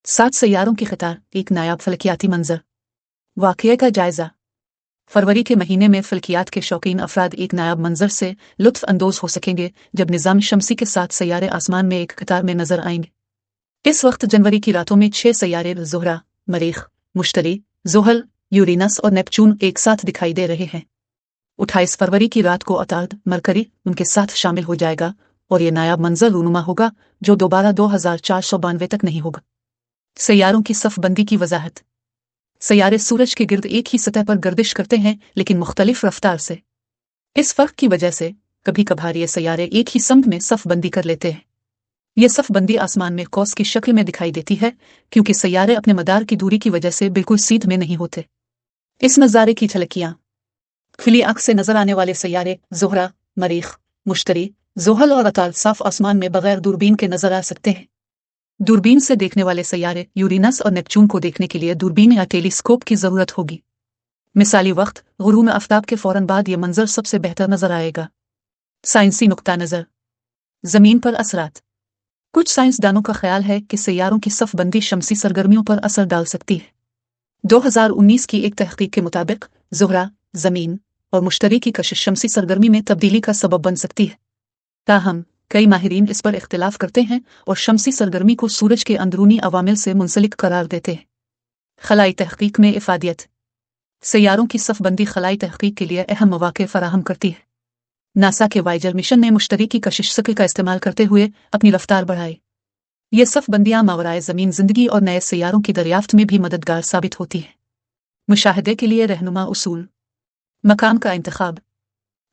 7 सैयारों की क़तार, एक नायाब फलकियाती मंजर। वाक़ये का जायज़ा। फरवरी के महीने में फलकियात के शौकीन अफराद एक नायाब मंजर से लुत्फ़ अंदोज़ हो सकेंगे जब निज़ाम शमसी के 7 सैयारे आसमान में एक कतार में नजर आएंगे। इस वक्त जनवरी की रातों में 6 सैयारे ज़ुहरा, मरीख़, मुश्तरी, ज़ुहल, यूरेनस और नेपच्यून एक साथ दिखाई दे रहे हैं। 28 फरवरी की रात को अतार्द, मरकरी उनके साथ शामिल हो जाएगा और ये नायाब मंजर रूनुमा होगा जो दोबारा 2492 तक नहीं होगा। सैयारों की सफ़बंदी की वजाहत। सैयारे सूरज के गिर्द एक ही सतह पर गर्दिश करते हैं लेकिन मुख्तलिफ रफ्तार से। इस फ़र्क की वजह से कभी कभार ये सैयारे एक ही समत में सफ़बंदी कर लेते हैं। यह सफ़बंदी आसमान में कौस की शक्ल में दिखाई देती है क्योंकि सैयारे अपने मदार की दूरी की वजह से बिल्कुल सीध में नहीं होते। इस नज़ारे की झलकियाँ। खुली आँख से नजर आने वाले सैयारे ज़ुहरा, मरीख़, मुश्तरी, ज़ुहल और अतार्द साफ आसमान में बगैर दूरबीन के नजर आ सकते हैं। दूरबीन से देखने वाले सैयारे यूरेनस और नेपच्यून को देखने के लिए दूरबीन या टेलीस्कोप की ज़रूरत होगी। मिसाली वक्त गुरूब आफ़ताब के फ़ौरन बाद ये मंजर सबसे बेहतर नजर आएगा। साइंसी नुक्ता नज़र। ज़मीन पर असरात। कुछ साइंसदानों का ख्याल है कि सैयारों की सफ़बंदी शमसी सरगर्मियों पर असर डाल सकती है। 2019 की एक तहक़ीक़ के मुताबिक ज़ुहरा, ज़मीन और मुश्तरी की कशिश शमसी सरगर्मी में तब्दीली का सबब बन सकती है। ताहम कई माहिरीन इस पर इख्तिलाफ करते हैं और शमसी सरगर्मी को सूरज के अंदरूनी अवामिल से मुंसलिक करार देते हैं। खलाई तहक़ीक़ में इफ़ादियत। सैयारों की सफ़बंदी खलाई तहक़ीक़ के लिए अहम मौक़े फ़राहम करती है। नासा के वाइजर मिशन ने मुश्तरी की कशिश शक्ल का इस्तेमाल करते हुए अपनी रफ्तार बढ़ाई। ये सफ़बंदियाँ मावराए ज़मीन ज़िंदगी और नए सैयारों की दरियाफ्त में भी मददगार साबित होती है। मुशाहदे के लिए रहनुमा उसूल। मकाम का इंतखाब।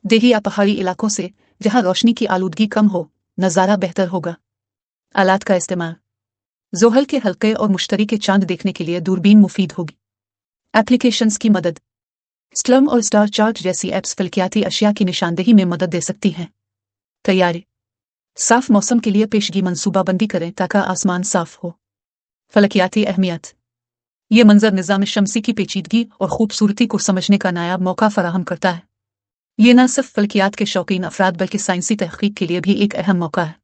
देही या पहाड़ी इलाकों से जहाँ रोशनी की आलूदगी कम हो, नज़ारा बेहतर होगा। आलात का इस्तेमाल। ज़ुहल के हल्के और मुश्तरी के चांद देखने के लिए दूरबीन मुफीद होगी। एप्लीकेशंस की मदद। स्लम और स्टार चार्ट जैसी एप्स फलकियाती अशिया की निशानदेही में मदद दे सकती हैं। तैयारी। साफ मौसम के लिए पेशगी मंसूबाबंदी करें ताकि आसमान साफ हो। फलकियाती अहमियत। ये मंजर निज़ाम शमसी की पेचीदगी और खूबसूरती को समझने का नायाब मौका फराहम करता है। ये न सिर्फ फलकियात के शौकीन अफराद बल्कि साइंसी तहक़ीक़ के लिए भी एक अहम मौका है।